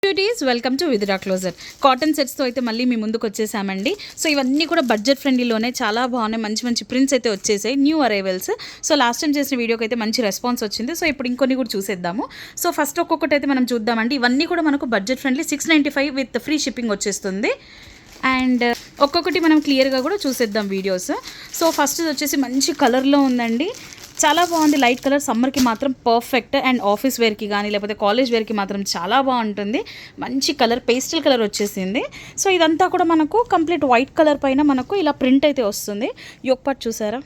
Beauties welcome to విదిరా క్లోజర్ cotton సెట్స్తో అయితే మళ్ళీ మీ ముందుకు వచ్చేసామండి. సో ఇవన్నీ కూడా బడ్జెట్ ఫ్రెండ్లీలోనే చాలా బాగున్నాయి. మంచి మంచి ప్రింట్స్ అయితే వచ్చేసాయి, new arrivals. So last time చేసిన వీడియోకి అయితే మంచి రెస్పాన్స్ వచ్చింది. సో ఇప్పుడు ఇంకొన్ని కూడా చూసేద్దాము. సో ఫస్ట్ ఒక్కొక్కటి అయితే మనం చూద్దామండి. ఇవన్నీ కూడా మనకు budget friendly 695 with free shipping వచ్చేస్తుంది. అండ్ ఒక్కొక్కటి మనం క్లియర్గా కూడా చూసేద్దాం వీడియోస్. సో ఫస్ట్ వచ్చేసి మంచి కలర్లో ఉందండి, చాలా బాగుంది. లైట్ కలర్ సమ్మర్కి మాత్రం పర్ఫెక్ట్. అండ్ ఆఫీస్ వేర్కి కానీ లేకపోతే కాలేజ్ వేర్కి మాత్రం చాలా బాగుంటుంది. మంచి కలర్, పేస్టల్ కలర్ వచ్చేసింది. సో ఇదంతా కూడా మనకు కంప్లీట్ వైట్ కలర్ పైన మనకు ఇలా ప్రింట్ అయితే వస్తుంది. యోక్ పార్ట్ చూసారా,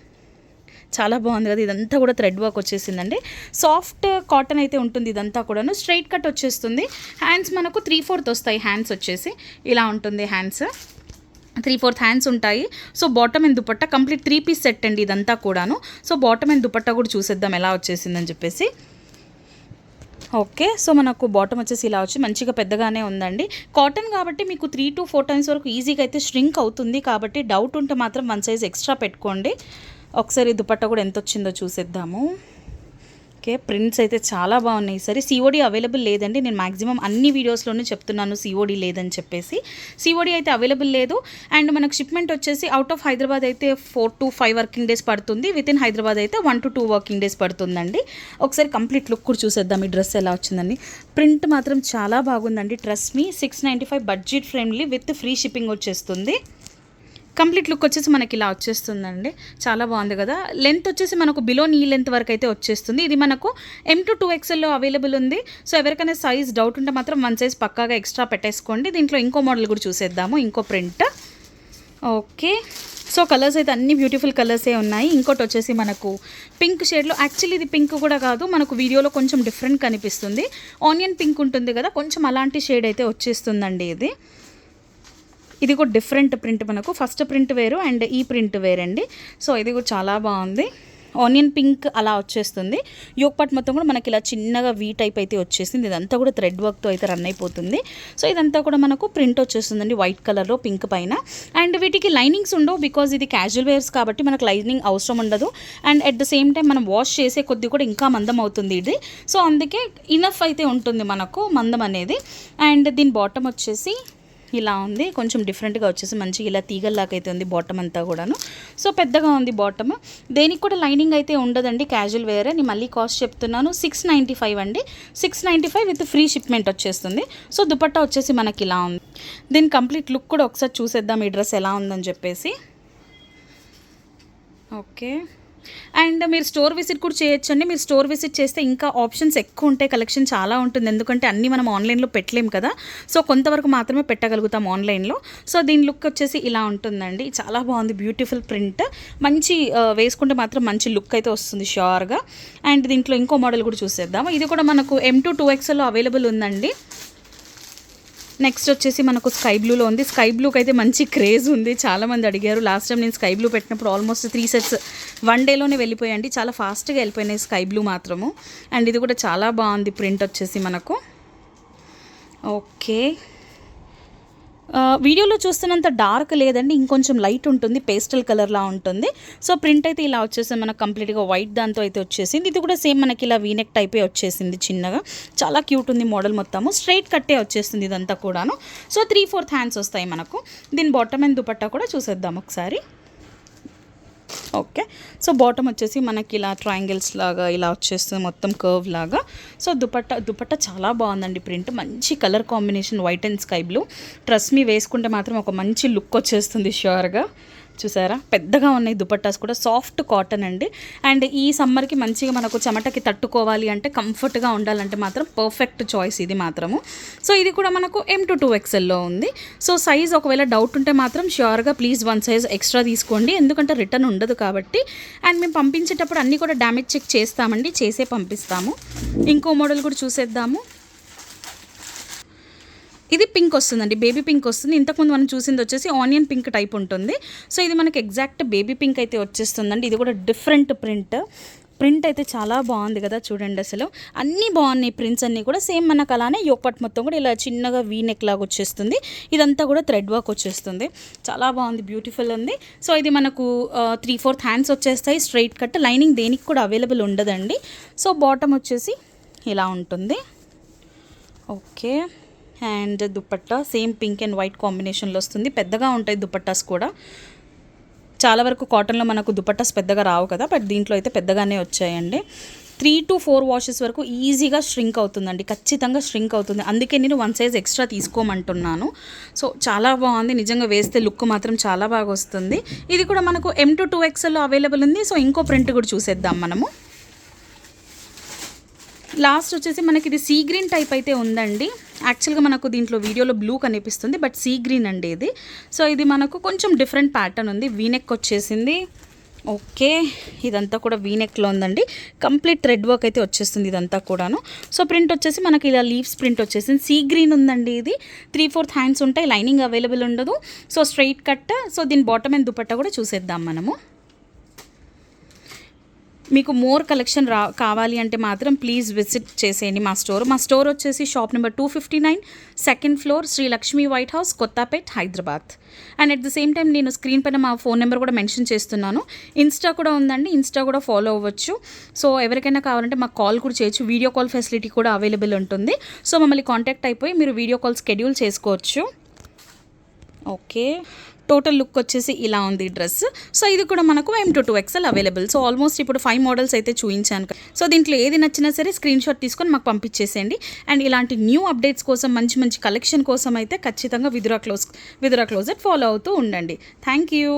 చాలా బాగుంది కదా. ఇదంతా కూడా థ్రెడ్ వర్క్ వచ్చేసిందండి. సాఫ్ట్ కాటన్ అయితే ఉంటుంది. ఇదంతా కూడాను స్ట్రైట్ కట్ వచ్చేస్తుంది. హ్యాండ్స్ మనకు 3/4 వస్తాయి. హ్యాండ్స్ వచ్చేసి ఇలా ఉంటుంది. హ్యాండ్స్ 3/4 హ్యాండ్స్ ఉంటాయి. So bottom and dupatta complete 3 piece set అండి ఇదంతా కూడాను. సో బాటమ్ అండ్ దుపట్టా కూడా చూసేద్దాం ఎలా వచ్చేసిందని చెప్పేసి. ఓకే, సో మనకు బాటమ్ వచ్చేసి ఇలా వచ్చి మంచిగా పెద్దగానే ఉందండి. కాటన్ కాబట్టి మీకు 3 to 4 టైమ్స్ వరకు ఈజీగా అయితే స్ట్రింక్ అవుతుంది. కాబట్టి డౌట్ ఉంటే మాత్రం 1 సైజ్ ఎక్స్ట్రా పెట్టుకోండి. ఒకసారి దుపట్టా కూడా ఎంత వచ్చిందో చూసేద్దాము. ఓకే, ప్రింట్స్ అయితే చాలా బాగున్నాయి. సరే, సిఓడి అవైలబుల్ లేదండి. నేను మ్యాక్సిమం అన్ని వీడియోస్లోనే చెప్తున్నాను సిఓడి లేదని చెప్పేసి. సిఓడి అయితే అవైలబుల్ లేదు. అండ్ మనకు షిప్మెంట్ వచ్చేసి అవుట్ ఆఫ్ హైదరాబాద్ అయితే 4 to 5 వర్కింగ్ డేస్ పడుతుంది. విత్ ఇన్ హైదరాబాద్ అయితే 1 to 2 వర్కింగ్ డేస్ పడుతుందండి. ఒకసారి కంప్లీట్ లుక్ కూడా చూసేద్దాం. ఈ డ్రెస్ ఎలా వచ్చిందండి. ప్రింట్ మాత్రం చాలా బాగుందండి. Trust me, 695 budget friendly with free shipping వచ్చేస్తుంది. కంప్లీట్ లుక్ వచ్చేసి మనకి ఇలా వచ్చేస్తుందండి. చాలా బాగుంది కదా. లెంత్ వచ్చేసి మనకు బిలో నీ లెంత్ వరకు అయితే వచ్చేస్తుంది. ఇది మనకు M to 2XL అవైలబుల్ ఉంది. సో ఎవరికైనా సైజ్ డౌట్ ఉంటే మాత్రం 1 సైజ్ పక్కాగా ఎక్స్ట్రా పెట్టేసుకోండి. దీంట్లో ఇంకో మోడల్ కూడా చూసేద్దాము, ఇంకో ప్రింట్. ఓకే, సో కలర్స్ అయితే అన్ని బ్యూటిఫుల్ కలర్సే ఉన్నాయి. ఇంకోటి వచ్చేసి మనకు పింక్ షేడ్లో, యాక్చువల్లీ ఇది పింక్ కూడా కాదు, మనకు వీడియోలో కొంచెం డిఫరెంట్ కనిపిస్తుంది. ఆనియన్ పింక్ ఉంటుంది కదా, కొంచెం అలాంటి షేడ్ అయితే వచ్చేస్తుందండి. ఇది కూడా డిఫరెంట్ ప్రింట్. మనకు ఫస్ట్ ప్రింట్ వేరు అండ్ ఈ ప్రింట్ వేరండి. సో ఇది కూడా చాలా బాగుంది. ఆనియన్ పింక్ అలా వచ్చేస్తుంది. యోక్ పార్ట్ మొత్తం కూడా మనకి ఇలా చిన్నగా వీ టైప్ అయితే వచ్చేసింది. ఇదంతా కూడా థ్రెడ్ వర్క్తో అయితే రన్ అయిపోతుంది. సో ఇదంతా కూడా మనకు ప్రింట్ వచ్చేస్తుందండి వైట్ కలర్లో పింక్ పైన. అండ్ వీటికి లైనింగ్స్ ఉండవు, బికాజ్ ఇది క్యాజువల్ వేర్స్ కాబట్టి మనకు లైనింగ్ అవసరం ఉండదు. And at the same time మనం వాష్ చేసే కొద్ది కూడా ఇంకా మందం అవుతుంది ఇది. సో అందుకే ఇనఫ్ అయితే ఉంటుంది మనకు మందం అనేది. అండ్ దీని బాటమ్ వచ్చేసి ఇలా ఉంది, కొంచెం డిఫరెంట్గా వచ్చేసి మంచిగా ఇలా తీగల్లాగా అయితే ఉంది బాటమ్ అంతా కూడాను. సో పెద్దగా ఉంది బాటమ్. దేనికి కూడా లైనింగ్ అయితే ఉండదండి, క్యాజువల్ వేరే. నేను మళ్ళీ కాస్ట్ చెప్తున్నాను, 695 అండి. 695 విత్ ఫ్రీ షిప్మెంట్ వచ్చేస్తుంది. సో దుపట్టా వచ్చేసి మనకి ఇలా ఉంది. దీని కంప్లీట్ లుక్ కూడా ఒకసారి చూసేద్దాం, ఈ డ్రెస్ ఎలా ఉందని చెప్పేసి. ఓకే, అండ్ మీరు స్టోర్ విజిట్ కూడా చేయొచ్చండి. మీరు స్టోర్ విజిట్ చేస్తే ఇంకా ఆప్షన్స్ ఎక్కువ ఉంటాయి, కలెక్షన్ చాలా ఉంటుంది. ఎందుకంటే అన్నీ మనం ఆన్లైన్లో పెట్టలేము కదా. సో కొంతవరకు మాత్రమే పెట్టగలుగుతాం ఆన్లైన్లో. సో దీని లుక్ వచ్చేసి ఇలా ఉంటుందండి. చాలా బాగుంది, బ్యూటిఫుల్ ప్రింట్. మంచి వేసుకుంటే మాత్రం మంచి లుక్ అయితే వస్తుంది ష్యూర్గా. అండ్ దీంట్లో ఇంకో మోడల్ కూడా చూసేద్దాం. ఇది కూడా మనకు M to 2XL అవైలబుల్ ఉందండి. నెక్స్ట్ వచ్చేసి మనకు స్కై బ్లూలో ఉంది. స్కై బ్లూకి అయితే మంచి క్రేజ్ ఉంది, చాలామంది అడిగారు. లాస్ట్ టైం నేను స్కై బ్లూ పెట్టినప్పుడు ఆల్మోస్ట్ 3 సెట్స్ 1 డేలోనే వెళ్ళిపోయాయండి. చాలా ఫాస్ట్గా వెళ్ళిపోయినాయి స్కై బ్లూ మాత్రము. అండ్ ఇది కూడా చాలా బాగుంది ప్రింట్ వచ్చేసి మనకు. ఓకే, వీడియోలో చూస్తున్నంత డార్క్ లేదండి, ఇంకొంచెం లైట్ ఉంటుంది, పేస్టల్ కలర్లా ఉంటుంది. సో ప్రింట్ అయితే ఇలా వచ్చేసింది మనకు కంప్లీట్గా వైట్ దాంతో అయితే వచ్చేసింది. ఇది కూడా సేమ్ మనకి ఇలా వీనెక్ టైపే వచ్చేసింది చిన్నగా. చాలా క్యూట్ ఉంది మోడల్ మొత్తము. స్ట్రైట్ కట్టే వచ్చేస్తుంది ఇదంతా కూడాను. సో 3/4 హ్యాండ్స్ వస్తాయి మనకు. దీని బాటమ్ అండ్ దుపట్టా కూడా చూసేద్దాం ఒకసారి. ఓకే, సో బాటమ్ వచ్చేసి మనకి ఇలా ట్రయాంగిల్స్ లాగా ఇలా వచ్చేస్తుంది, మొత్తం కర్వ్ లాగా. సో దుపట్టా చాలా బాగుందండి. ప్రింట్ మంచి colour combination, white and sky blue. Trust me, వేసుకుంటే మాత్రం ఒక మంచి లుక్ వచ్చేస్తుంది ష్యూర్గా. చూసారా, పెద్దగా ఉన్నాయి దుపట్టాస్ కూడా. సాఫ్ట్ కాటన్ అండి. అండ్ ఈ సమ్మర్కి మంచిగా మనకు చెమటకి తట్టుకోవాలి అంటే, కంఫర్ట్గా ఉండాలంటే మాత్రం పర్ఫెక్ట్ చాయిస్ ఇది మాత్రము. సో ఇది కూడా మనకు M to 2XLలో ఉంది. సో సైజ్ ఒకవేళ డౌట్ ఉంటే మాత్రం ష్యూర్గా ప్లీజ్ 1 సైజ్ ఎక్స్ట్రా తీసుకోండి, ఎందుకంటే రిటర్న్ ఉండదు కాబట్టి. అండ్ మేము పంపించేటప్పుడు అన్నీ కూడా డ్యామేజ్ చెక్ చేస్తామండి, చేసే పంపిస్తాము. ఇంకో మోడల్ కూడా చూసేద్దాము. ఇది పింక్ వస్తుందండి, బేబీ పింక్ వస్తుంది. ఇంతకుముందు మనం చూసింది వచ్చేసి ఆనియన్ పింక్ టైప్ ఉంటుంది. సో ఇది మనకి ఎగ్జాక్ట్ బేబీ పింక్ అయితే వచ్చేస్తుందండి. ఇది కూడా డిఫరెంట్ ప్రింట్ అయితే చాలా బాగుంది కదా. చూడండి, అసలు అన్నీ బాగున్నాయి ప్రింట్స్ అన్నీ కూడా. సేమ్ మనకు అలానే యోక్ పార్ట్ మొత్తం కూడా ఇలా చిన్నగా వీ నెక్ లాగా వచ్చేస్తుంది. ఇదంతా కూడా థ్రెడ్ వర్క్ వచ్చేస్తుంది. చాలా బాగుంది, బ్యూటిఫుల్ ఉంది. సో ఇది మనకు 3/4 హ్యాండ్స్ వచ్చేస్తాయి, స్ట్రైట్ కట్. లైనింగ్ దేనికి కూడా అవైలబుల్ ఉండదండి. సో బాటమ్ వచ్చేసి ఇలా ఉంటుంది. Okay, and dupatta same pink and white కాంబినేషన్లో వస్తుంది. పెద్దగా ఉంటాయి దుపట్టాస్ కూడా. చాలా వరకు కాటన్లో మనకు దుపట్టాస్ పెద్దగా రావు కదా, బట్ దీంట్లో అయితే పెద్దగానే వచ్చాయండి. 3 to 4 వాషెస్ వరకు ఈజీగా ష్రింక్ అవుతుందండి, ఖచ్చితంగా ష్రింక్ అవుతుంది. అందుకే నేను 1 సైజ్ ఎక్స్ట్రా తీసుకోమంటున్నాను. సో చాలా బాగుంది నిజంగా, వేస్తే లుక్ మాత్రం చాలా బాగా వస్తుంది. ఇది కూడా మనకు M to 2XL అవైలబుల్ ఉంది. సో ఇంకో ప్రింట్ కూడా చూసేద్దాం మనము. లాస్ట్ వచ్చేసి మనకి ఇది సీ గ్రీన్ టైప్ అయితే ఉందండి. యాక్చువల్గా మనకు దీంట్లో వీడియోలో బ్లూ కనిపిస్తుంది, బట్ సీ గ్రీన్ అండి ఇది. సో ఇది మనకు కొంచెం డిఫరెంట్ ప్యాటర్న్ ఉంది. వీనెక్ వచ్చేసింది. ఓకే, ఇదంతా కూడా వీనెక్లో ఉందండి. కంప్లీట్ థ్రెడ్ వర్క్ అయితే వచ్చేస్తుంది ఇదంతా కూడాను. సో ప్రింట్ వచ్చేసి మనకి ఇలా లీవ్స్ ప్రింట్ వచ్చేసింది. సీ గ్రీన్ ఉందండి ఇది. 3/4 హ్యాండ్స్ ఉంటాయి, లైనింగ్ అవైలబుల్ ఉండదు. So straight cut. సో దీని బాటమ్ అండ్ దుపట్టా కూడా చూసేద్దాం మనము. మీకు మోర్ కలెక్షన్ కావాలి అంటే మాత్రం ప్లీజ్ విజిట్ చేసేయండి మా స్టోర్. మా స్టోర్ వచ్చేసి shop number 259, second floor, Shri Lakshmi white house, Kothapet, Hyderabad. And at the same time నేను స్క్రీన్ పైన మా ఫోన్ నెంబర్ కూడా మెన్షన్ చేస్తున్నాను. ఇన్స్టా కూడా ఉందండి, ఇన్స్టా కూడా ఫాలో అవ్వచ్చు. సో ఎవరికైనా కావాలంటే మాకు కాల్ కూడా చేయొచ్చు. వీడియో కాల్ ఫెసిలిటీ కూడా అవైలబుల్ ఉంటుంది. సో మమ్మల్ని కాంటాక్ట్ అయిపోయి మీరు వీడియో కాల్ షెడ్యూల్ చేసుకోవచ్చు. ఓకే, టోటల్ లుక్ వచ్చేసి ఇలా ఉంది డ్రెస్. సో ఇది కూడా మనకు M to 2XL available. So almost ఇప్పుడు 5 మోడల్స్ అయితే చూపించాను. సో దీంట్లో ఏది నచ్చినా సరే స్క్రీన్ షాట్ తీసుకొని మాకు పంపించేసేయండి. అండ్ ఇలాంటి న్యూ అప్డేట్స్ కోసం, మంచి మంచి కలెక్షన్ కోసం అయితే ఖచ్చితంగా విదురా క్లోజెట్ ఫాలో అవుతూ ఉండండి. Thank you.